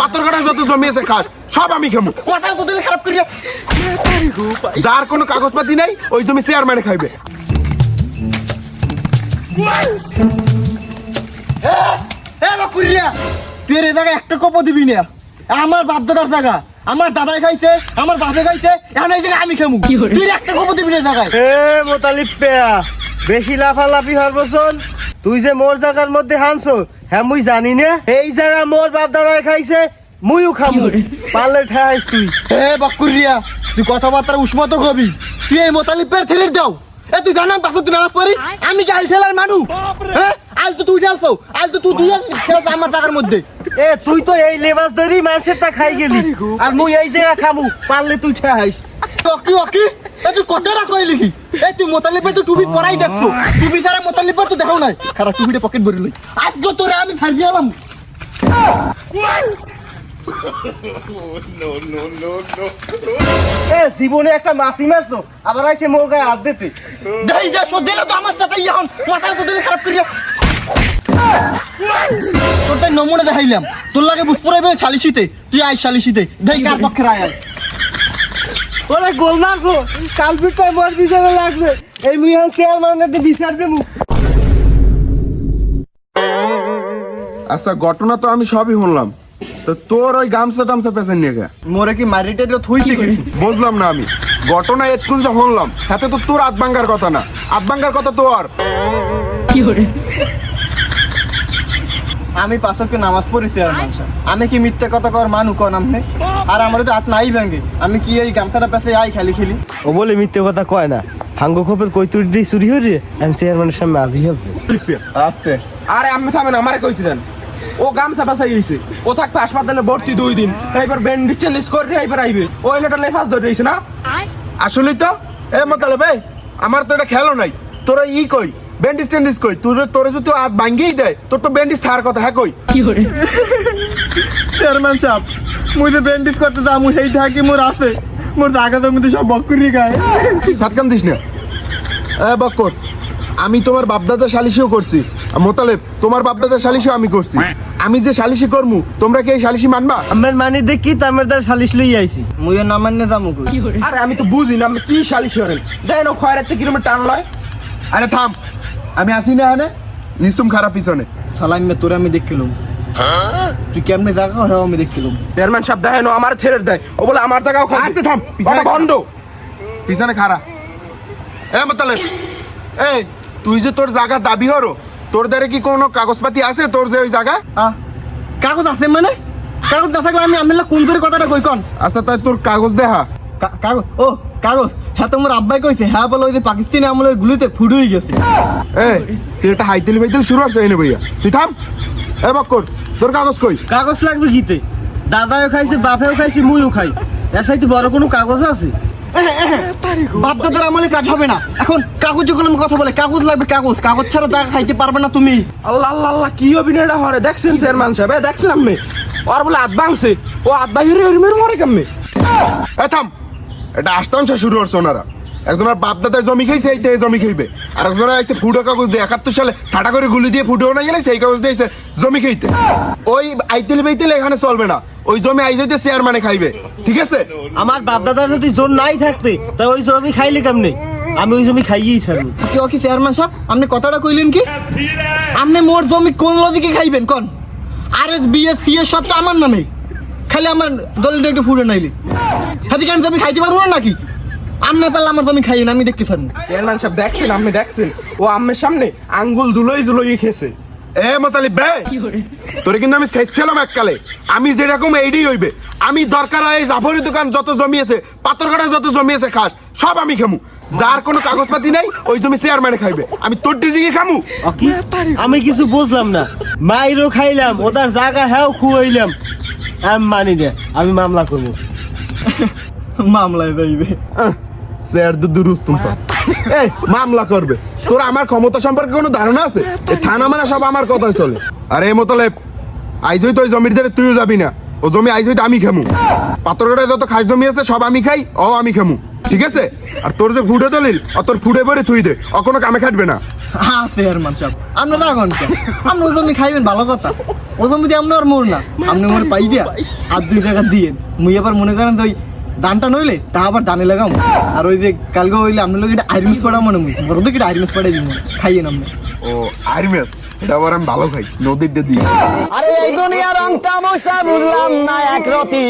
পাথরঘাটায় যত জমি আছে খাস সব আমি খামু। মাথা তো দিলে খারাপ করিয়া যার কোনো কাগজপাতি নাই ওই জমি চেয়ারম্যানে খাইবে। করিয়া তুই এর জায়গায় একটা কপও দিবি না। আমার বাপ দাদার জায়গা, আমার দাদাই খাইছে, আমার বাপে খাইছে, এখন এই জায়গায় আমি খামু। তুই একটা কপও দিবি না জায়গায়। মোতালিব পেয়া বেশি লাফালাফি হরবছন। তুই যে মোর জায়গার মধ্যে হানছো হ্যাঁ মুই জানি না। এই জায়গা মোর বাপ দাদাই খাইছে, মুইও খামু। পারলে ঠাইস তুই। বকুরিয়া তুই কথাবার্তা উষ্মত কবি। তুই এই মোতালিবের ঠেলে দাও। তুই জানাম পাশে তুই নামাজ পড়ি, আমি কি আইল ঠেলার মানুষ? হ্যাঁ আইল তো তুই ঢালছো, আইল তো তুই আমার জায়গার মধ্যে। তুই তো এই লেবাস ধরেই মানুষের তা খাই গেলি, আর মুই এই জায়গা খামু। পারলে তুই ঠাইস। ওকি তুই কথাটা কইলি কি? তুই মোতালিবের তো টুপি পরাই দেখছো, টুপি ছাড়া মোতালিবের তো দেখাও নাই। খারাপ টুপিটা পকেট ভরে লই। আজকে তোরে আমি ফাঁসি আলাম। জীবনে একটা মাসি মারছো, আবার আইসে মোর গায়ে হাত দিতে। দেই যা সো দিলে তো আমার সাথে এখন মাথার তো দিলে খারাপ করিয়া। তোর তাই নমুনা দেখাইলাম, তোর লাগে বুঝ পড়াইবে শালিশিতে। তুই আই শালিশিতে দেই কার পক্ষে রায় আয়। ওরে গোল মারবো, কালপিটটাই মোর বিচারে লাগছে। এই মুইহান চেয়ারম্যানের বিচার দেবো। আচ্ছা ঘটনা তো আমি সবই শুনলাম, তো তোর ওই গামছা টামছা পেছন নিয়ে গে মোরে কি মারিটা থইছে কি? বুঝলাম না আমি। ঘটনা এতক্ষণ যা শুনলাম হাতে তো তোর হাত ভাঙ্গার কথা না, হাত ভাঙ্গার কথা তোর। আমি পাঁচকে নামাজ পড়েছি আর মানুষ, আমি কি মিথ্যে কথা কর মানু কন আমনে? আর আমার তো হাত নাই ভাঙ্গে, আমি কি এই গামছাটা পেছে আই খালি খেলি? ও বলে মিথ্যে কথা কয় না। হাঙ্গো খোপের কৈতুরি চুরি হয়ে আমি চেয়ারম্যানের সামনে আজি আছে। আস্তে আরে আমি থামেন, আমারে কইতে দেন। ও গামছা বাসাই হইছে, ও থাকবে হাসপাতালে ভর্তি 2 দিন। এইবার ব্যান্ডেজ টেন্ডেজ করে এইবার আইবে। ও এলাকার লেফাস ধরে রইছে না। আসলেই তো মতালব আমার তো এটা খেলো নাই। তোরা কই ব্যান্ডেজ টেন্ডেজ কই? তোরে যদি হাত ভাঙ্গিয়েই দেয় তোর তো ব্যান্ডেজ থাকার কথা। হ্যাঁ কই চেয়ারম্যান সাহেব, মুই যে ব্যান্ডেজ করতে যাবো সেই থাকি মোর আছে, মোর জায়গা জমিতে সব বকরি গায়। ভাত কাম দিস না বক্কর। আমি তোমার বাপদাদা সালিশিও করছি, মোতালেব তোমার বাপদাদা সালিশিও আমি করছি। আমি যে সালিশি করমু তোমরা কি এই সালিশি মানবা? আমার মানি দেখি তো আমার দ্বারা সালিশ লই আইছি। মুইও না মান্য যাবো। আরে আমি তো বুঝি না আমি কি সালিশি করেন। দেন ও খয়রাতে কিরম টান লয়। আরে থাম, আমি আসি না এখানে নিসুম খারাপ পিছনে। সালাম মে তোরে আমি দেখিলাম, তুই কেমনে জায়গা হ্যাঁ আমি দেখিলাম। চেয়ারম্যান সাহেব দেখেন ও আমার থেরের দেয়, ও বলে আমার জায়গাও খাই। আচ্ছা থাম, পিছনে বন্ধ, পিছনে খাড়া। মোতালেব তুই যে তোর জায়গা দাবি হরো, তোর দ্বারা কি কোনো কাগজপাতি আছে তোর যে ওই জায়গা? কাগজ আছে মানে? কাগজ না থাকলে আমি আমিলা কোন করে কথাটা কই কন? আচ্ছা তাই তোর কাগজ দেখা। কাগজ কাগজ হ্যাঁ তোমার আব্বাই কইছে। হ্যাঁ বলে ওই যে পাকিস্তানি আমলের গুলিতে ফুড হয়ে গেছে। তুই একটা হাইতেলি ফাইতেলি শুরু আছে এনে ভাইয়া, তুই থাম। বক্কর তোর কাগজ কই? কাগজ লাগবে গীতে, দাদাও খাইছে বাপেও খাইছে মুইও খাই। এর সাথে বড় কোনো কাগজ আছে? বাপ দাদার আমলে কাজ হবে না। এখন কাগজে কলমে কথা বলে কাগজ লাগবে। কাগজ কাগজ ছাড়া জায়গা খাইতে পারবে না তুমি। আল্লাহ আল্লাহ আল্লাহ কি অভিনয়টা হরে দেখছেন চেয়ারম্যান সাহেব? দেখছেন আমি ওর বলে হাত ভাঙছে, ও হাত বাহিরে মরে কেমনে? থাম, এটা আষ্টাংশ শুরু করছে ওনারা। একজনের বাপ দাদায় জমি খাইছে, এইতে জমি খাইবে। আর একজনের আইসে ফুটো কাগজ দিয়ে 71 সালে ঠাটা করে গুলি দিয়ে ফুটো না গেলে সেই কাগজ দিয়ে জমি খাইতে। ওই আইতেল বেইতেল এখানে চলবে না, ওই জমি আইজতে চেয়ারম্যানে খাইবে, ঠিক আছে? আমার বাপ দাদার যদি জোর নাই থাকতে তা ওই জমি খাইলে কেমনে? আমি ওই জমি খাইয়েই ছাড়বো। কি চেয়ারম্যান সাহেব আপনি কথাটা কইলেন কি? আপনি মোর জমি কোন লজিকে খাইবেন কোন? আর S B S C S সব তো আমার নামে, খালি আমার দলের একটু ফুটে নাইলে হাতে আমি জমি খাইতে পারবো না নাকি? আপনি পারলে আমার জমি খাইয়েন, আমি দেখতে পারবো। চেয়ারম্যান সাহেব দেখছেন, আপনি দেখছেন ও আম্মের সামনে আঙ্গুল ধুলোই খেয়েছে। মোতালিব বে তোরে কিন্তু আমি শেষছিলাম এককালে, আমি যেরকম এইটাই হইবে। আমি দরকার হয় জাফরের দোকান যত জমি আছে, পাথরঘাটা যত জমি আছে খাস সব আমি খামু। যার কোনো কাগজপাতি নাই ওই জমি চেয়ারম্যানে খাইবে, আমি তোর ডিজিকে খামু। আমি কিছু বুঝলাম না, মাইরও খাইলাম ওদের জায়গা হ্যাঁ খুয়াইলাম। আমি মানি না, আমি মামলা করবো। মামলায় যাইবে স্যার দুরুস্তুম মামলা করবে। তোর আমার ক্ষমতা সম্পর্কে কোনো ধারণা আছে? থানা মানে সব আমার কথাই চলে। আরে মোতালেব আইজই তো ওই জমির ধারে তুইও যাবি না, ও জমি আইজই তো আমি খামু। পাথরঘাটায় যত খাস জমি আছে সব আমি খাই, ও আমি খামু, ঠিক আছে? আর তোর যে ফুটে দলিল ও তোর ফুটে পরে থুই দে, ও কোনো কামে খাটবে না। চেয়ারম্যান সাহেব আপনার রাগন কেন? আপনি ও জমি খাইবেন ভালো কথা, ও জমি দিয়ে আপনার মোর না, আপনি মোর পাই দিয়া আর 2 জায়গা দিয়েন। মুই আবার মনে করেন যে ওই ধানটা নইলে তা আবার ধানে লাগাম, আর ওই যে কালকে হইলে আপনার লোক এটা আইরমিস পড়া মনে মুই বড় দিকে আইরমিস পড়াই দিব, খাইয়েন আপনি। ও আর্মিস, এটা আবার আমি ভালো খাই, নদীর দিয়ে দিই। আরে এই দুনিয়ার রংটা মশা বুঝলাম না এক রতি